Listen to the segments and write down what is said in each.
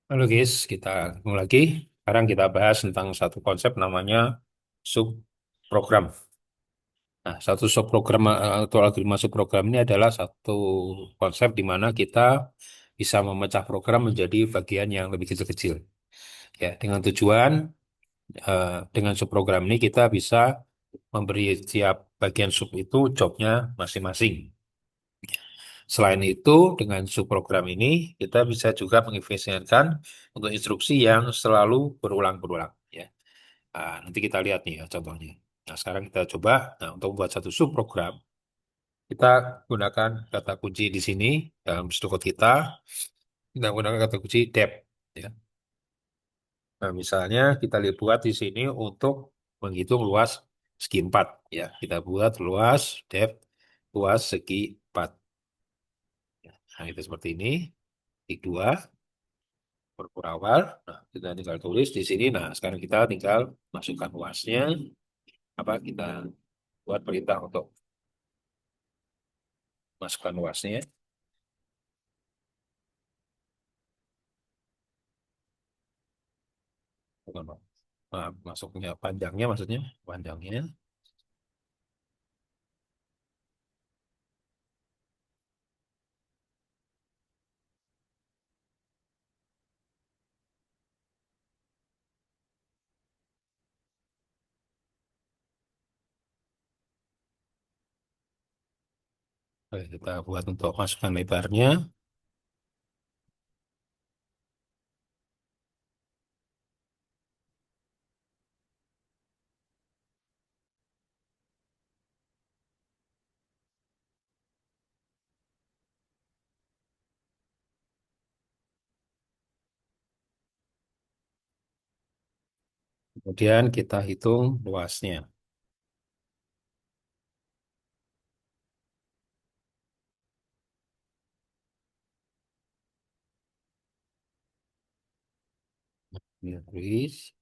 Halo guys, kita ketemu lagi. Sekarang kita bahas tentang satu konsep namanya subprogram. Nah, satu subprogram atau algoritma subprogram ini adalah satu konsep di mana kita bisa memecah program menjadi bagian yang lebih kecil-kecil. Ya, dengan tujuan dengan subprogram ini kita bisa memberi tiap bagian sub itu jobnya masing-masing. Selain itu, dengan subprogram ini kita bisa juga mengefisienkan untuk instruksi yang selalu berulang-berulang. Ya. Nanti kita lihat nih ya contohnya. Nah, sekarang kita coba. Nah, untuk membuat satu subprogram, kita gunakan kata kunci di sini dalam struktur kita. Kita gunakan kata kunci depth. Ya. Nah, misalnya kita buat di sini untuk menghitung luas segi 4. Ya. Kita buat luas depth luas segi 4. Nah, itu seperti ini. Titik 2. Per awal. Nah, kita tinggal tulis di sini. Nah, sekarang kita tinggal masukkan luasnya. Apa kita buat perintah untuk masukkan luasnya. Bukan, Pak. Masuknya panjangnya maksudnya panjangnya. Oke, kita buat untuk masukkan lebarnya. Kemudian kita hitung luasnya. Ini tulis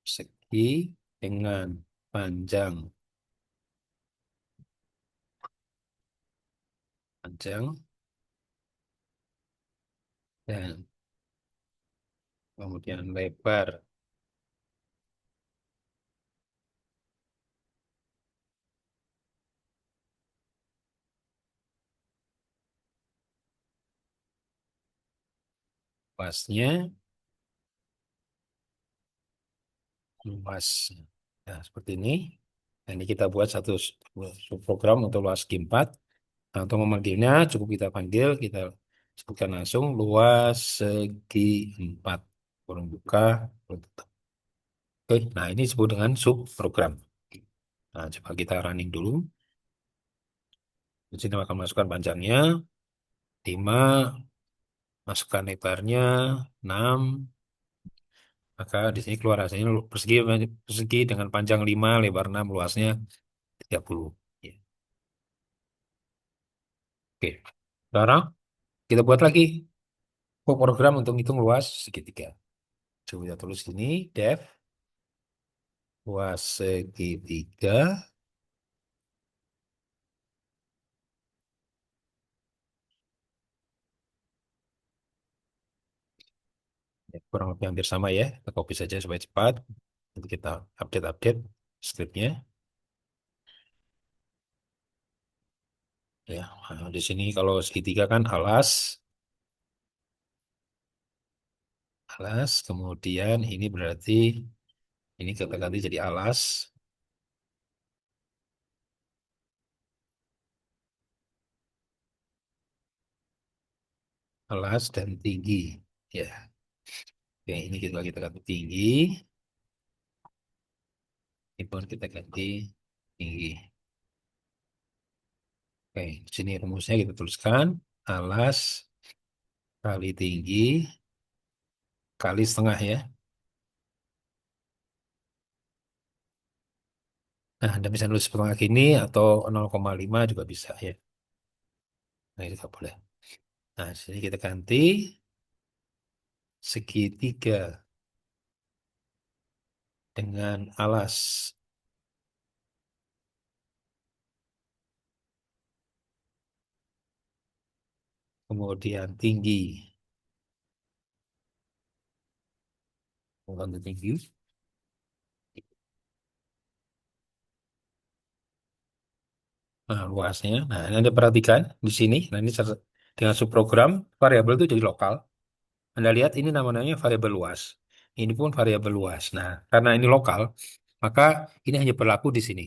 segi dengan panjang panjang dan kemudian lebar luasnya luas. Nah, seperti ini. Nah, ini kita buat satu program untuk luas segi 4. Nah, untuk memanggilnya cukup kita panggil, kita sebutkan langsung luas segi 4. Kurung buka, kurung tutup. Oke, nah ini disebut dengan subprogram. Nah, coba kita running dulu. Di sini akan masukkan panjangnya 5, masukkan lebarnya 6, maka di sini keluar hasilnya persegi, persegi dengan panjang 5, lebar 6, luasnya 30. Ya. Oke, sekarang kita buat lagi program untuk hitung luas segitiga. Coba kita tulis ini, def luas segitiga, ya, kurang lebih hampir sama ya. Kita copy saja supaya cepat. Nanti kita update-update scriptnya. Ya, nah, di sini kalau segitiga kan alas, alas. Kemudian ini berarti ini kita ganti jadi alas, alas dan tinggi. Ya, oke, ini kita ganti tinggi. Ini pun kita ganti tinggi. Oke, di sini rumusnya kita tuliskan alas kali tinggi kali setengah ya. Nah, Anda bisa nulis setengah gini atau 0,5 juga bisa ya. Nah, itu juga boleh. Nah, di sini kita ganti segitiga dengan alas kemudian tinggi, bukan tinggi, nah, luasnya. Nah, ini Anda perhatikan di sini. Nah, ini dengan subprogram variabel itu jadi lokal. Anda lihat ini namanya variabel luas. Ini pun variabel luas. Nah, karena ini lokal, maka ini hanya berlaku di sini.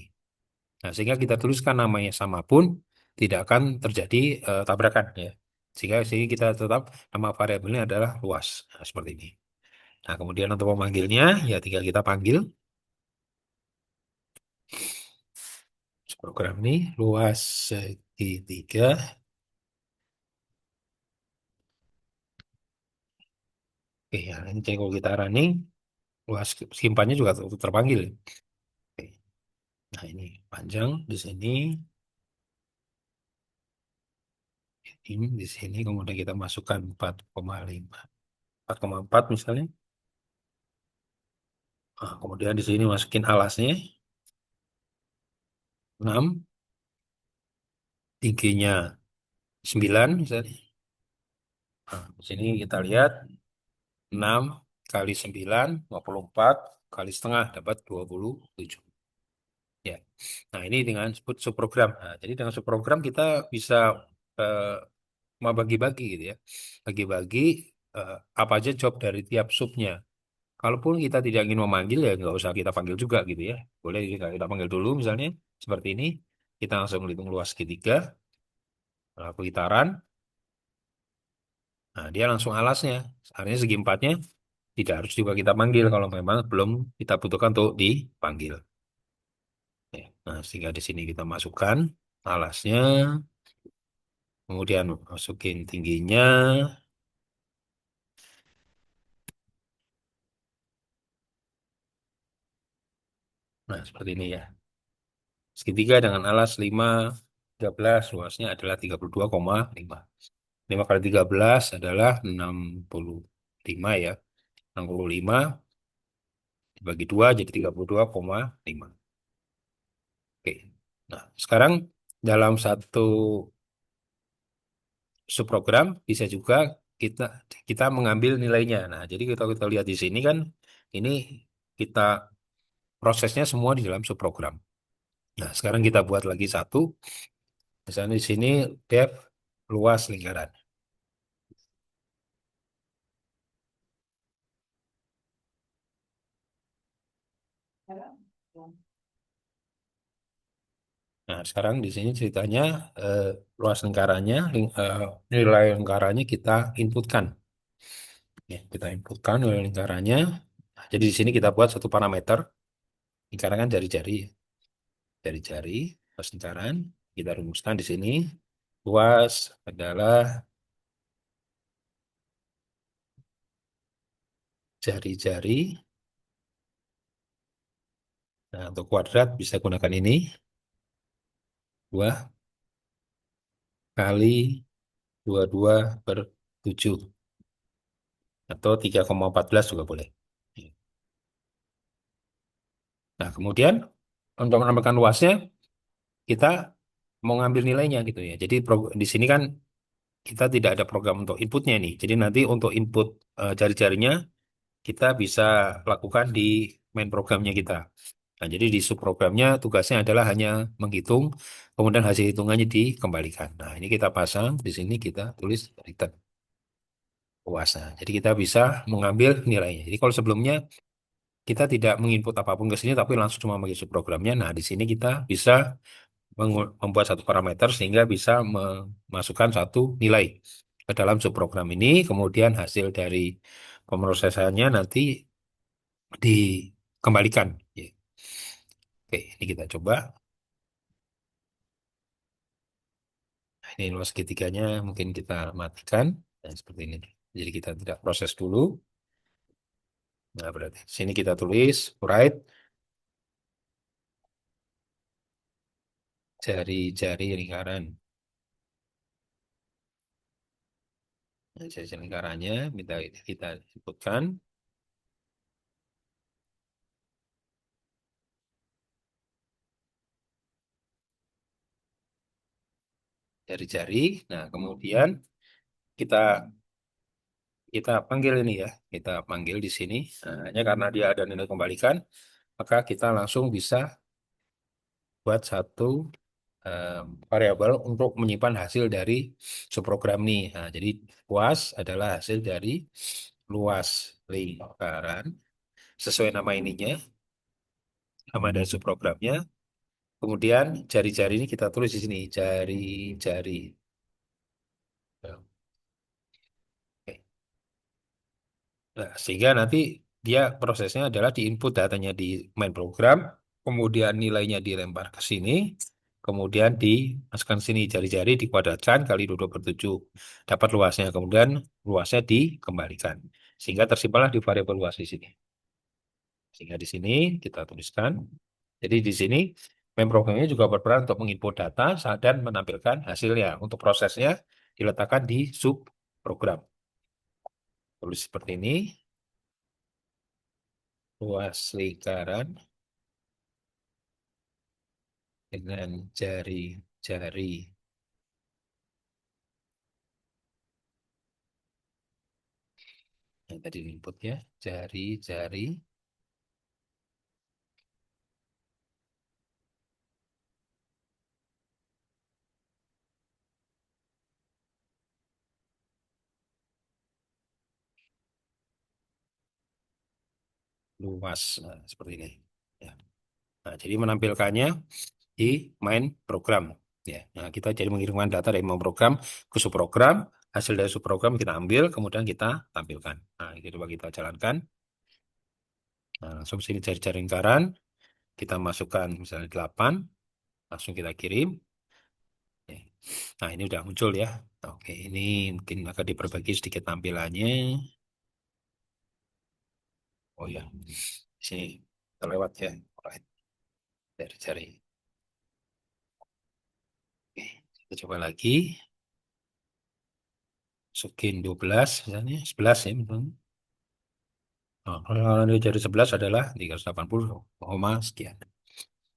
Nah, sehingga kita tuliskan namanya sama pun tidak akan terjadi tabrakan ya. Sehingga kita tetap nama variabelnya adalah luas. Nah, seperti ini. Nah, kemudian untuk memanggilnya ya tinggal kita panggil program ini luas segitiga. Oke, ya, ini kalau kita running luas simpannya juga terpanggil. Oke. Nah, ini panjang di sini, ini di sini, kemudian kita masukkan 4,5, 4,4 misalnya. Nah, kemudian di sini masukin alasnya 6, tingginya 9 misalnya. Nah, di sini kita lihat 6 kali 9, 54 kali setengah dapat 27. Ya. Nah, ini dengan sebut subprogram. Nah, jadi dengan subprogram kita bisa eh, mau bagi-bagi gitu ya. Bagi-bagi apa aja job dari tiap subnya. Kalaupun kita tidak ingin memanggil ya nggak usah kita panggil juga gitu ya. Boleh kita panggil dulu misalnya seperti ini. Kita langsung hitung luas segitiga, lalu kita run. Nah, dia langsung alasnya. Artinya segi empatnya tidak harus juga kita panggil kalau memang belum kita butuhkan untuk dipanggil. Ya. Nah, sehingga di sini kita masukkan alasnya, kemudian masukin tingginya. Nah, seperti ini ya. Segitiga dengan alas 5, 13, luasnya adalah 32,5. 5 kali 13 adalah 65 ya. 65 dibagi 2 jadi 32,5. Oke. Nah, sekarang dalam satu subprogram bisa juga kita kita mengambil nilainya. Nah, jadi kita lihat di sini kan ini kita prosesnya semua di dalam subprogram. Nah, sekarang kita buat lagi satu. Misalnya di sini depth luas lingkaran. Nah, sekarang di sini ceritanya eh, luas lingkarannya, nilai lingkarannya kita inputkan. Ya, kita inputkan nilai lingkarannya. Nah, jadi di sini kita buat satu parameter. Lingkaran kan jari-jari, jari-jari, luas lingkaran. Kita rumuskan di sini. Luas adalah jari-jari. Nah, untuk kuadrat bisa gunakan ini. 2 kali 22/7. Atau 3,14 juga boleh. Nah, kemudian untuk menambahkan luasnya, kita mau ngambil nilainya gitu ya. Jadi di sini kan kita tidak ada program untuk inputnya nih. Jadi nanti untuk input jari-jarinya kita bisa lakukan di main programnya kita. Nah, jadi di subprogramnya tugasnya adalah hanya menghitung, kemudian hasil hitungannya dikembalikan. Nah, ini kita pasang, di sini kita tulis return luas. Nah, jadi kita bisa mengambil nilainya. Jadi kalau sebelumnya kita tidak menginput apapun ke sini, tapi langsung cuma mengisi programnya. Nah, di sini kita bisa membuat satu parameter sehingga bisa memasukkan satu nilai ke dalam subprogram ini. Kemudian hasil dari pemrosesannya nanti dikembalikan. Ya. Oke, ini kita coba. Nah, ini luas segitiganya mungkin kita matikan. Nah, seperti ini. Jadi kita tidak proses dulu. Nah, berarti di sini kita tulis write jari-jari lingkaran. Nah, jari-jari lingkarannya minta kita inputkan jari-jari. Nah, kemudian kita kita panggil ini ya, kita panggil di sini. Nah, hanya karena dia ada nilai kembalikan, maka kita langsung bisa buat satu eh, variabel untuk menyimpan hasil dari subprogram ini. Nah, jadi luas adalah hasil dari luas lingkaran sesuai nama ininya, nama dari subprogramnya. Kemudian jari-jari ini kita tulis di sini, jari-jari. Oke. Nah, sehingga nanti dia prosesnya adalah di input datanya di main program, kemudian nilainya dilempar ke sini, kemudian dimasukkan sini jari-jari dikuadratkan kali 2,7 dapat luasnya, kemudian luasnya dikembalikan. Sehingga tersimpanlah di variabel luas di sini. Sehingga di sini kita tuliskan. Jadi di sini main programnya juga berperan untuk menginput data dan menampilkan hasilnya. Untuk prosesnya diletakkan di sub program. Tulis seperti ini, luas lingkaran dengan jari-jari yang tadi input ya, jari-jari luas. Nah, seperti ini. Ya. Nah, jadi menampilkannya di main program. Ya. Nah, kita jadi mengirimkan data dari main program ke subprogram, hasil dari subprogram kita ambil, kemudian kita tampilkan. Nah, itu coba kita jalankan. Nah, langsung sini jari-jari lingkaran, kita masukkan misalnya 8, langsung kita kirim. Oke. Nah, ini udah muncul ya. Oke, ini mungkin akan diperbaiki sedikit tampilannya. Oh ya, di sini terlewat ya. Alright, dari cari. Oke, kita coba lagi. Masukin 12, misalnya 11 ya. Misalnya. Nah, kalau dari jari 11 adalah 380, sekian.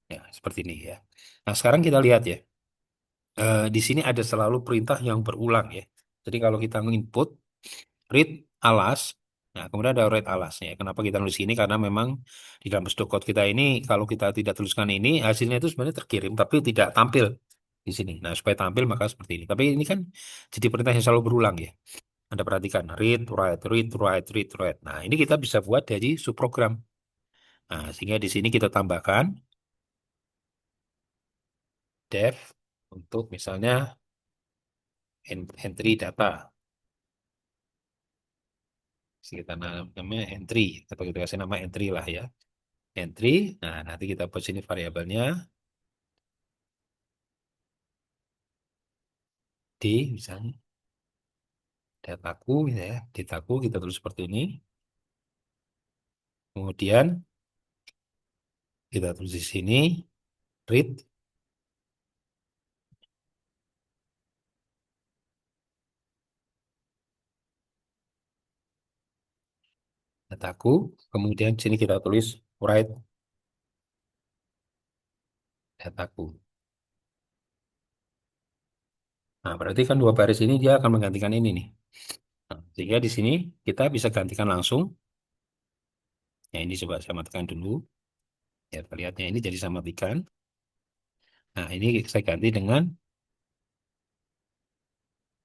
Ya, seperti ini ya. Nah, sekarang kita lihat ya. Di sini ada selalu perintah yang berulang ya. Jadi kalau kita input read alas, nah kemudian ada read alasnya. Kenapa kita nulis ini? Karena memang di dalam code kita ini, kalau kita tidak tuliskan ini, hasilnya itu sebenarnya terkirim, tapi tidak tampil di sini. Nah, supaya tampil maka seperti ini. Tapi ini kan jadi perintah yang selalu berulang ya. Anda perhatikan, read, write, read, write, read, write. Nah, ini kita bisa buat dari subprogram. Nah, sehingga di sini kita tambahkan def untuk misalnya entry data. Kita namanya entry, atau kita kasih nama entry lah ya. Entry, nah nanti kita buat sini variabelnya di misalnya dataku ya, dataku kita tulis seperti ini. Kemudian kita tulis di sini read dataku, kemudian di sini kita tulis write dataku. Nah, berarti kan dua baris ini dia akan menggantikan ini nih. Nah, sehingga di sini kita bisa gantikan langsung. Ya, ini coba saya matikan dulu. Ya, kita lihatnya ini jadi saya matikan. Nah, ini saya ganti dengan,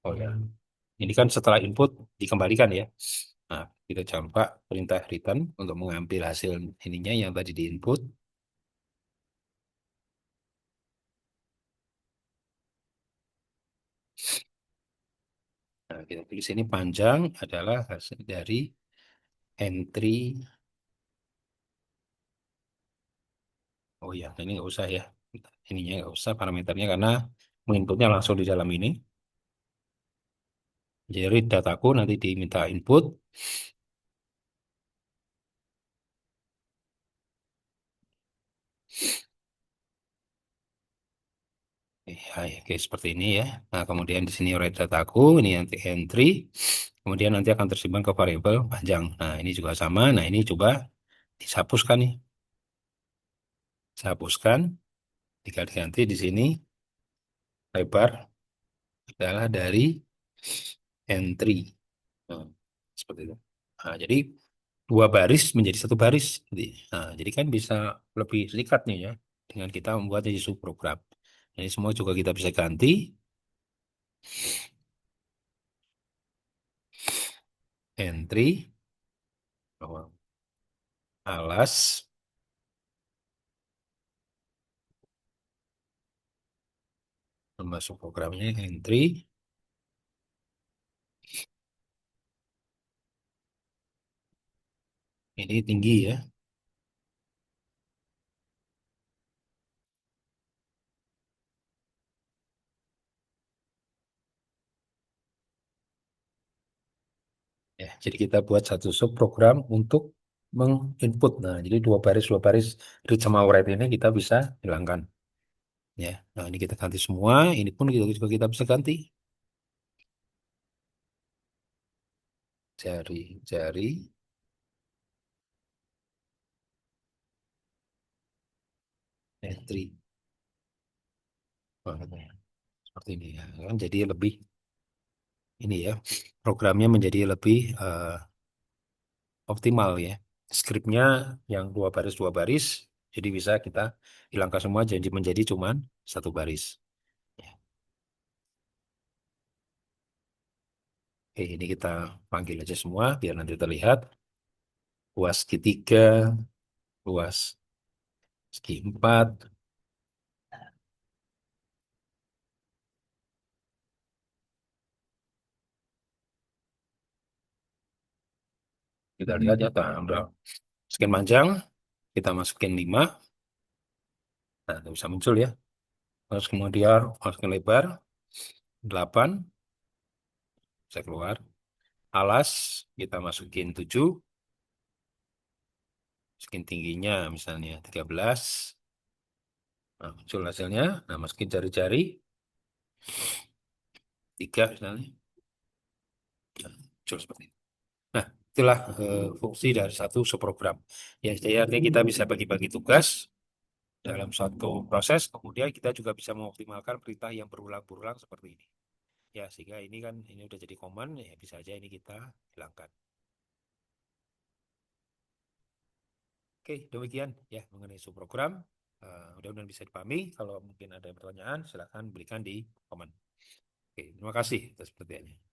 oh ya, ini kan setelah input dikembalikan ya. Nah, kita jangan lupa perintah return untuk mengambil hasil ininya yang tadi di input. Nah, kita tulis ini panjang adalah hasil dari entry. Oh ya, ini nggak usah ya. Ininya nggak usah parameternya karena menginputnya langsung di dalam ini. Jadi dataku nanti diminta input. Ya, ya, oke, seperti ini ya. Nah, kemudian di sini write dataku, ini nanti entry. Kemudian nanti akan tersimpan ke variabel panjang. Nah, ini juga sama. Nah, ini coba dihapuskan nih. Saya hapuskan. Tinggal diganti di sini lebar adalah dari entry. Nah, seperti itu. Nah, jadi dua baris menjadi satu baris. Jadi kan bisa lebih singkat nih ya dengan kita membuat jadi subprogram. Ini semua juga kita bisa ganti entry bahwa alas masuk programnya entry ini tinggi ya. Ya, jadi kita buat satu subprogram untuk menginput. Nah, jadi dua baris read sama write ini kita bisa hilangkan. Ya, nah ini kita ganti semua. Ini pun kita juga kita bisa ganti. Jari entry. Wah, seperti ini ya. Kan jadi lebih ini ya. Programnya menjadi lebih optimal ya. Skripnya yang dua baris, jadi bisa kita hilangkan semua jadi menjadi cuman satu baris. Ya. Oke, ini kita panggil aja semua biar nanti terlihat. Luas segitiga, luas segi empat. Kita lihat ya, udah sekian panjang, kita masukin 5. Nah, itu bisa muncul ya. Terus kemudian masukin lebar, 8, bisa keluar. Alas, kita masukin 7, masukin tingginya misalnya 13. Nah, muncul hasilnya. Nah, masukin jari-jari, 3 misalnya. Nah, muncul seperti itu. Nah, itulah fungsi dari satu subprogram. Ya, jadi artinya kita bisa bagi-bagi tugas dalam suatu proses, kemudian kita juga bisa mengoptimalkan perintah yang berulang-ulang seperti ini. Ya, sehingga ini kan ini udah jadi command, ya bisa aja ini kita hilangkan. Oke, demikian ya mengenai subprogram. Mudah-mudahan bisa dipahami. Kalau mungkin ada pertanyaan, silakan berikan di komen. Oke, terima kasih atas perhatiannya.